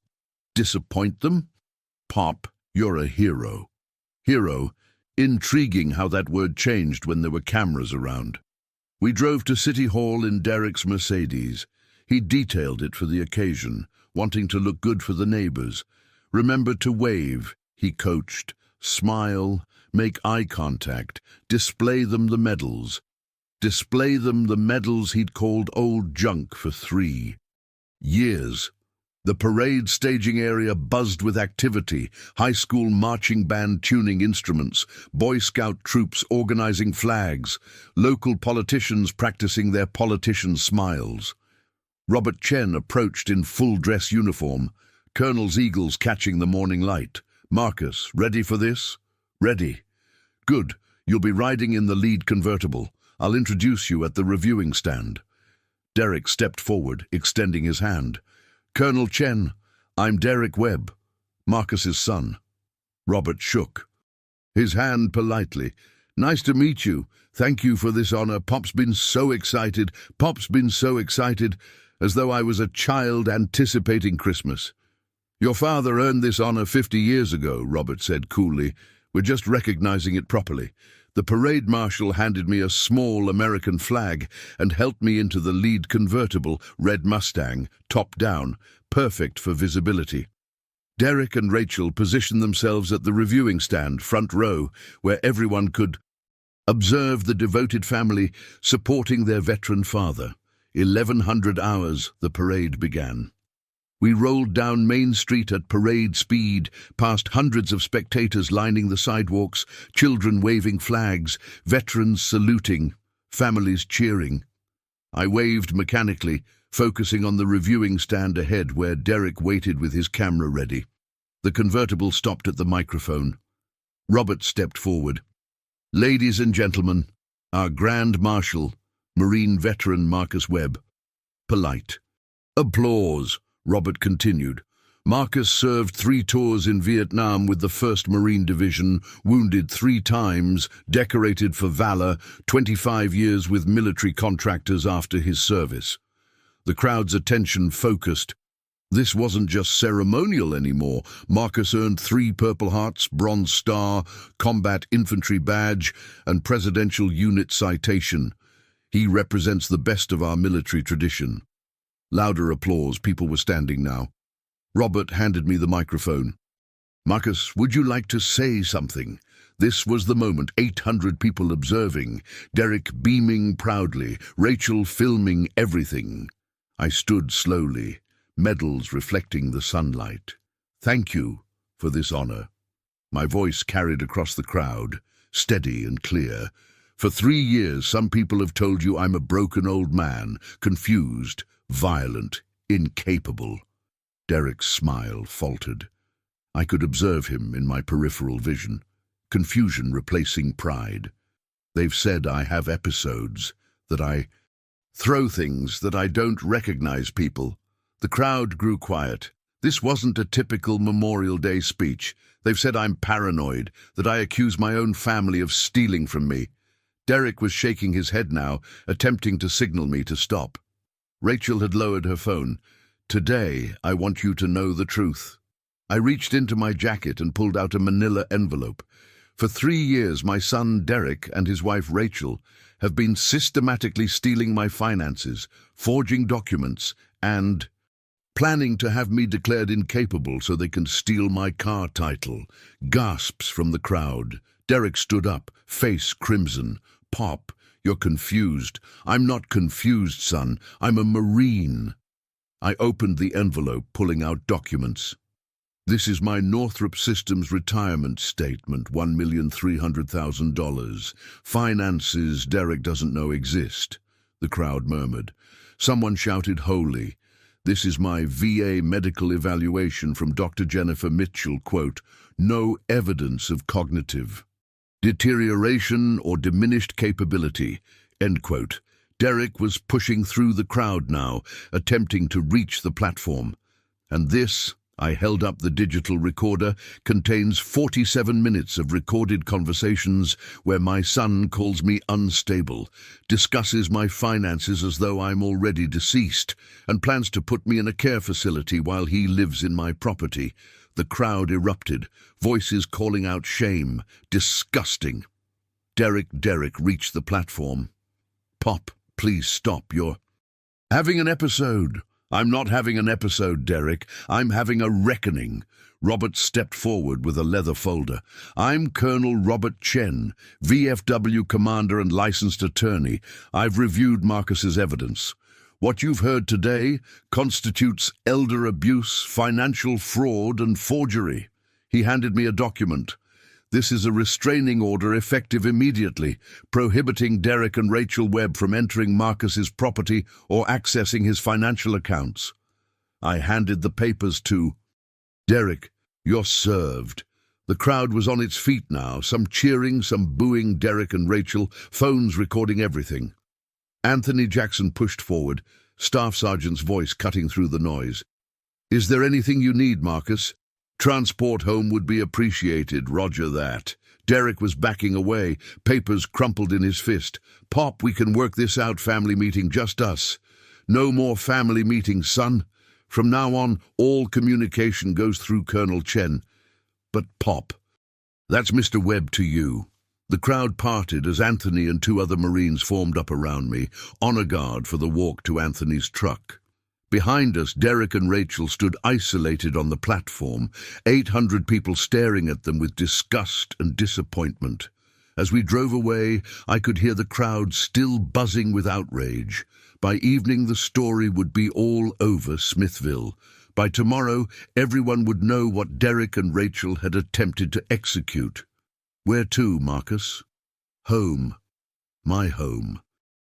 Disappoint them? Pop, you're a hero. Hero. Intriguing how that word changed when there were cameras around. We drove to City Hall in Derek's Mercedes. He detailed it for the occasion, wanting to look good for the neighbors. Remember to wave, he coached. Smile, make eye contact, display them the medals. Display them the medals he'd called old junk for 3 years. The parade staging area buzzed with activity, high school marching band tuning instruments, Boy Scout troops organizing flags, local politicians practicing their politician smiles. Robert Chen approached in full-dress uniform, Colonel's eagles catching the morning light. Marcus, ready for this? Ready. Good. You'll be riding in the lead convertible. I'll introduce you at the reviewing stand. Derek stepped forward, extending his hand. Colonel Chen, I'm Derek Webb, Marcus's son. Robert shook his hand politely. Nice to meet you. Thank you for this honor. Pop's been so excited, as though I was a child anticipating Christmas. Your father earned this honor 50 years ago, Robert said coolly. We're just recognizing it properly. The parade marshal handed me a small American flag and helped me into the lead convertible, red Mustang, top down, perfect for visibility. Derek and Rachel positioned themselves at the reviewing stand, front row, where everyone could observe the devoted family supporting their veteran father. 1100 hours, the parade began. We rolled down Main Street at parade speed, past hundreds of spectators lining the sidewalks, children waving flags, veterans saluting, families cheering. I waved mechanically, focusing on the reviewing stand ahead where Derek waited with his camera ready. The convertible stopped at the microphone. Robert stepped forward. Ladies and gentlemen, our Grand Marshal, Marine veteran Marcus Webb. Polite. Applause. Robert continued. Marcus served 3 tours in Vietnam with the 1st Marine Division, wounded 3 times, decorated for valor, 25 years with military contractors after his service. The crowd's attention focused. This wasn't just ceremonial anymore. Marcus earned 3 Purple Hearts, Bronze Star, Combat Infantry badge, and Presidential Unit citation. He represents the best of our military tradition. Louder applause. People were standing now. Robert handed me the microphone. Marcus, would you like to say something? This was the moment. 800 people observing. Derek beaming proudly. Rachel filming everything. I stood slowly, medals reflecting the sunlight. Thank you for this honor. My voice carried across the crowd, steady and clear. For 3 years, some people have told you I'm a broken old man, confused, violent, incapable. Derek's smile faltered. I could observe him in my peripheral vision, confusion replacing pride. They've said I have episodes, that I throw things, that I don't recognize people. The crowd grew quiet. This wasn't a typical Memorial Day speech. They've said I'm paranoid, that I accuse my own family of stealing from me. Derek was shaking his head now, attempting to signal me to stop. Rachel had lowered her phone. "Today, I want you to know the truth." I reached into my jacket and pulled out a manila envelope. For 3 years, my son Derek and his wife Rachel have been systematically stealing my finances, forging documents, and planning to have me declared incapable so they can steal my car title. Gasps from the crowd. Derek stood up, face crimson. "Pop, you're confused." "I'm not confused, son. I'm a Marine." I opened the envelope, pulling out documents. "This is my Northrop Systems retirement statement, $1,300,000. Finances Derek doesn't know exist." The crowd murmured. Someone shouted, "Holy." "This is my VA medical evaluation from Dr. Jennifer Mitchell, quote, no evidence of cognitive deterioration or diminished capability, end quote." Derek was pushing through the crowd now, attempting to reach the platform. "And this," I held up the digital recorder, "contains 47 minutes of recorded conversations where my son calls me unstable, discusses my finances as though I'm already deceased, and plans to put me in a care facility while he lives in my property." The crowd erupted, voices calling out shame. Disgusting. Derek reached the platform. "Pop, please stop. You're having an episode." "I'm not having an episode, Derek. I'm having a reckoning." Robert stepped forward with a leather folder. "I'm Colonel Robert Chen, VFW commander and licensed attorney. I've reviewed Marcus's evidence. What you've heard today constitutes elder abuse, financial fraud, and forgery." He handed me a document. "This is a restraining order effective immediately, prohibiting Derek and Rachel Webb from entering Marcus's property or accessing his financial accounts." I handed the papers to Derek. "You're served." The crowd was on its feet now, some cheering, some booing Derek and Rachel, phones recording everything. Anthony Jackson pushed forward, Staff Sergeant's voice cutting through the noise. "Is there anything you need, Marcus?" "Transport home would be appreciated, roger that." Derek was backing away, papers crumpled in his fist. "Pop, we can work this out, family meeting, just us." "No more family meetings, son. From now on, all communication goes through Colonel Chen." "But Pop." "That's Mr. Webb to you." The crowd parted as Anthony and 2 other Marines formed up around me, honor guard for the walk to Anthony's truck. Behind us, Derek and Rachel stood isolated on the platform, 800 people staring at them with disgust and disappointment. As we drove away, I could hear the crowd still buzzing with outrage. By evening, the story would be all over Smithville. By tomorrow, everyone would know what Derek and Rachel had attempted to execute. Where to, Marcus? Home. My home.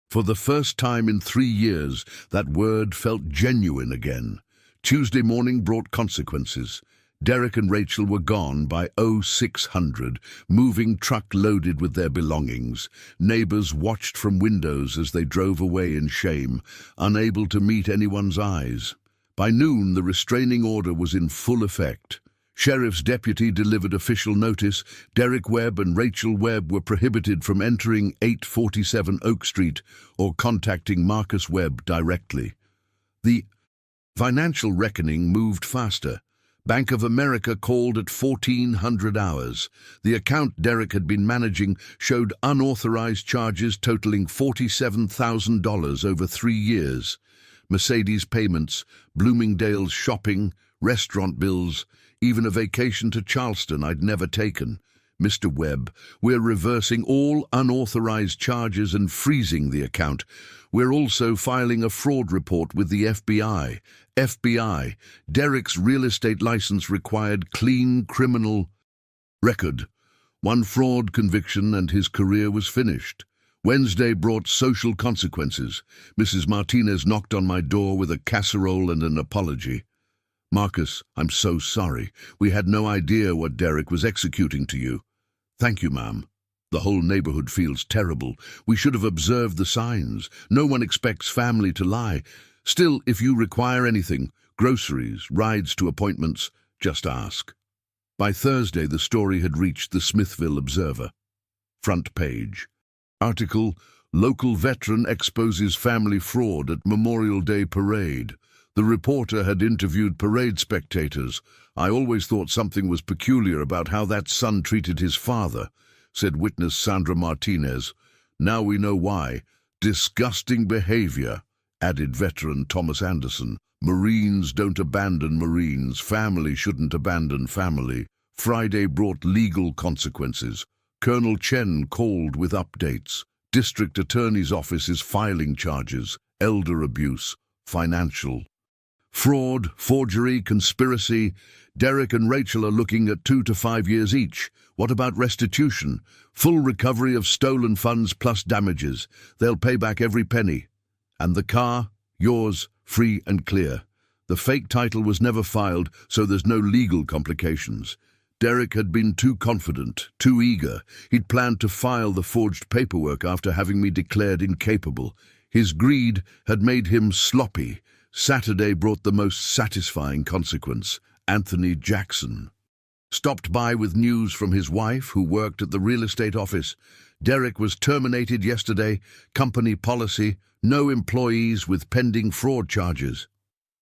For the first time in 3 years, that word felt genuine again. Tuesday morning brought consequences. Derek and Rachel were gone by 0600, moving truck loaded with their belongings. Neighbors watched from windows as they drove away in shame, unable to meet anyone's eyes. By noon, the restraining order was in full effect. Sheriff's deputy delivered official notice. Derek Webb and Rachel Webb were prohibited from entering 847 Oak Street or contacting Marcus Webb directly. The financial reckoning moved faster. Bank of America called at 1400 hours. The account Derek had been managing showed unauthorized charges totaling $47,000 over 3 years. Mercedes payments, Bloomingdale's shopping, restaurant bills, even a vacation to Charleston I'd never taken. "Mr. Webb, we're reversing all unauthorized charges and freezing the account. We're also filing a fraud report with the FBI. FBI, Derek's real estate license required clean criminal record. 1 fraud conviction and his career was finished." Wednesday brought social consequences. Mrs. Martinez knocked on my door with a casserole and an apology. Marcus, I'm so sorry. We had no idea what Derek was executing to you. Thank you, ma'am. The whole neighborhood feels terrible. We should have observed the signs. No one expects family to lie. Still, if you require anything, groceries, rides to appointments, just ask. By Thursday, the story had reached the Smithville Observer. Front page. Article, Local Veteran Exposes Family Fraud at Memorial Day Parade. The reporter had interviewed parade spectators. I always thought something was peculiar about how that son treated his father, said witness Sandra Martinez. Now we know why. Disgusting behavior, added veteran Thomas Anderson. Marines don't abandon Marines. Family shouldn't abandon family. Friday brought legal consequences. Colonel Chen called with updates. District Attorney's Office is filing charges. Elder abuse. Financial. Fraud, forgery, conspiracy. Derek and Rachel are looking at 2 to 5 years each. What about restitution? Full recovery of stolen funds plus damages. They'll pay back every penny. And the car? Yours, free and clear. The fake title was never filed, so there's no legal complications. Derek had been too confident, too eager. He'd planned to file the forged paperwork after having me declared incapable. His greed had made him sloppy. Saturday brought the most satisfying consequence. Anthony Jackson stopped by with news from his wife, who worked at the real estate office. Derek was terminated yesterday. Company policy, no employees with pending fraud charges.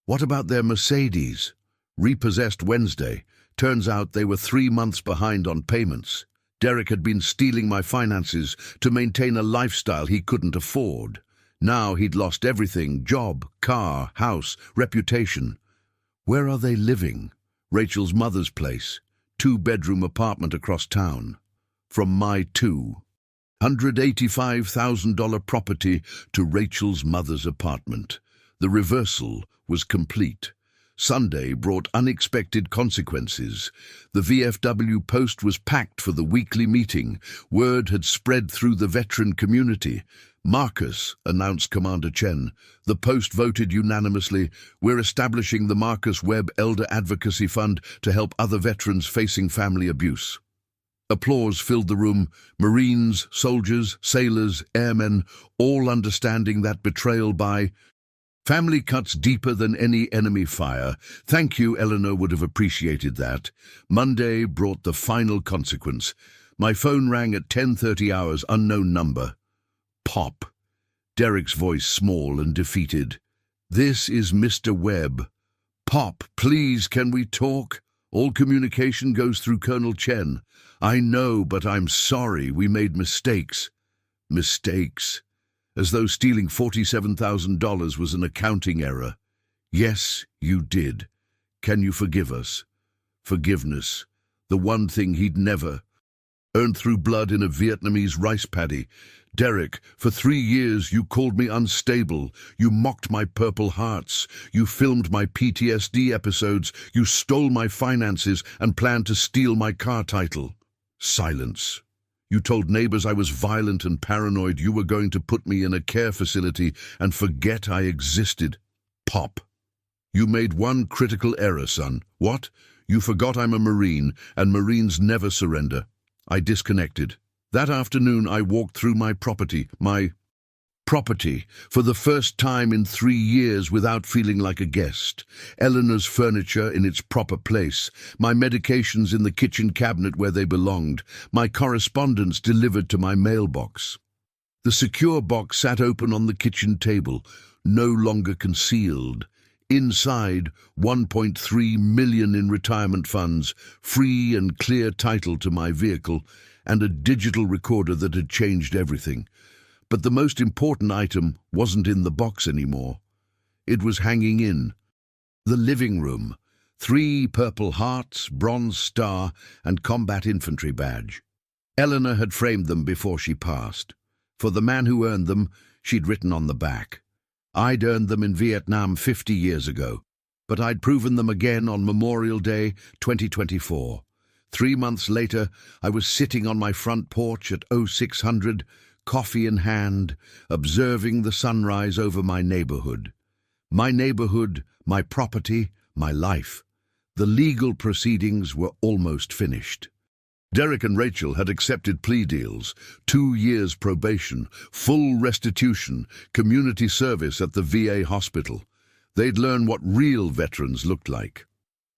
What about their Mercedes? Repossessed Wednesday. Turns out they were 3 months behind on payments. Derek had been stealing my finances to maintain a lifestyle he couldn't afford. Now he'd lost everything: job, car, house, reputation. Where are they living? Rachel's mother's place. 2-bedroom apartment across town. From my $285,000 property to Rachel's mother's apartment. The reversal was complete. Sunday brought unexpected consequences. The VFW post was packed for the weekly meeting. Word had spread through the veteran community. Marcus, announced Commander Chen. The post voted unanimously. We're establishing the Marcus Webb Elder Advocacy Fund to help other veterans facing family abuse. Applause filled the room. Marines, soldiers, sailors, airmen, all understanding that betrayal by family cuts deeper than any enemy fire. Thank you, Eleanor would have appreciated that. Monday brought the final consequence. My phone rang at 10:30 hours, unknown number. Pop. Derek's voice small and defeated. This is Mr. Webb. Pop, please, can we talk? All communication goes through Colonel Chen. I know, but I'm sorry, we made mistakes. Mistakes? As though stealing $47,000 was an accounting error. Yes, you did. Can you forgive us? Forgiveness. The one thing he'd never earned through blood in a Vietnamese rice paddy. Derek, for 3 years you called me unstable. You mocked my Purple Hearts. You filmed my PTSD episodes. You stole my finances and planned to steal my car title. Silence. You told neighbors I was violent and paranoid. You were going to put me in a care facility and forget I existed. Pop. You made one critical error, son. What? You forgot I'm a Marine, and Marines never surrender. I disconnected. That afternoon I walked through my property, for the first time in 3 years without feeling like a guest. Eleanor's furniture in its proper place, my medications in the kitchen cabinet where they belonged, my correspondence delivered to my mailbox. The secure box sat open on the kitchen table, no longer concealed. Inside, $1.3 million in retirement funds, free and clear title to my vehicle, and a digital recorder that had changed everything. But the most important item wasn't in the box anymore. It was hanging in the living room. 3 Purple Hearts, Bronze Star, and Combat Infantry badge. Eleanor had framed them before she passed. For the man who earned them, she'd written on the back. I'd earned them in Vietnam 50 years ago, but I'd proven them again on Memorial Day 2024. 3 months later, I was sitting on my front porch at 0600, coffee in hand, observing the sunrise over my neighborhood. My neighborhood, my property, my life. The legal proceedings were almost finished. Derek and Rachel had accepted plea deals, 2 years probation, full restitution, community service at the VA hospital. They'd learn what real veterans looked like.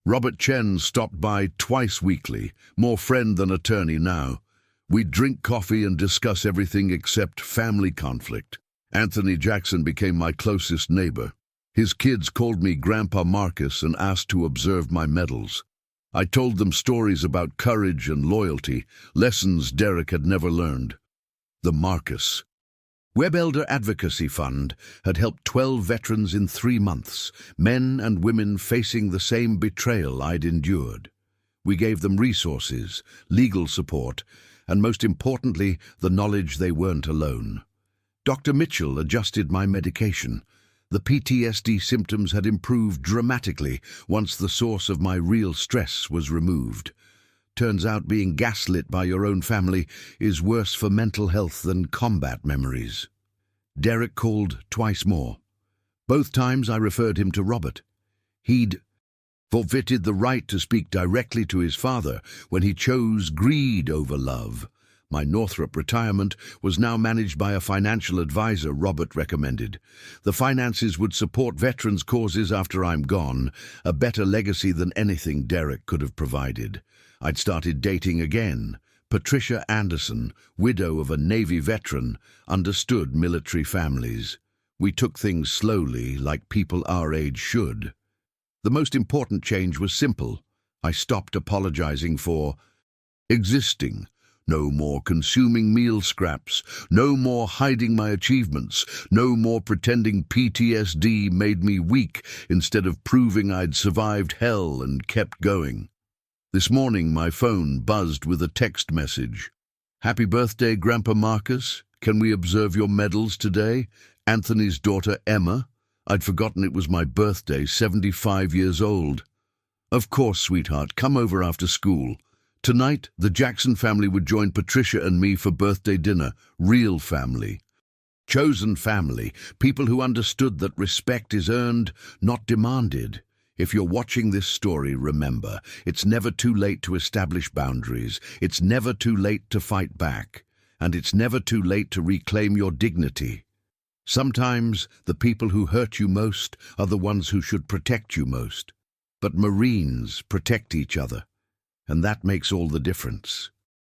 Robert Chen stopped by twice weekly, more friend than attorney now. We'd drink coffee and discuss everything except family conflict. Anthony Jackson became my closest neighbor. His kids called me Grandpa Marcus and asked to observe my medals. I told them stories about courage and loyalty, lessons Derek had never learned. The Marcus Web Elder Advocacy Fund had helped 12 veterans in 3 months, men and women facing the same betrayal I'd endured. We gave them resources, legal support, and most importantly, the knowledge they weren't alone. Dr. Mitchell adjusted my medication. The PTSD symptoms had improved dramatically once the source of my real stress was removed. Turns out being gaslit by your own family is worse for mental health than combat memories. Derek called twice more. Both times I referred him to Robert. He'd forfeited the right to speak directly to his father when he chose greed over love. My Northrop retirement was now managed by a financial advisor Robert recommended. The finances would support veterans' causes after I'm gone, a better legacy than anything Derek could have provided. I'd started dating again. Patricia Anderson, widow of a Navy veteran, understood military families. We took things slowly, like people our age should. The most important change was simple. I stopped apologizing for existing. No more consuming meal scraps, no more hiding my achievements, no more pretending PTSD made me weak instead of proving I'd survived hell and kept going. This morning my phone buzzed with a text message. "Happy birthday, Grandpa Marcus. Can we observe your medals today? Anthony's daughter Emma." I'd forgotten it was my birthday, 75 years old. "Of course, sweetheart, come over after school." Tonight, the Jackson family would join Patricia and me for birthday dinner. Real family. Chosen family. People who understood that respect is earned, not demanded. If you're watching this story, remember, it's never too late to establish boundaries. It's never too late to fight back. And it's never too late to reclaim your dignity. Sometimes, the people who hurt you most are the ones who should protect you most. But Marines protect each other. And that makes all the difference.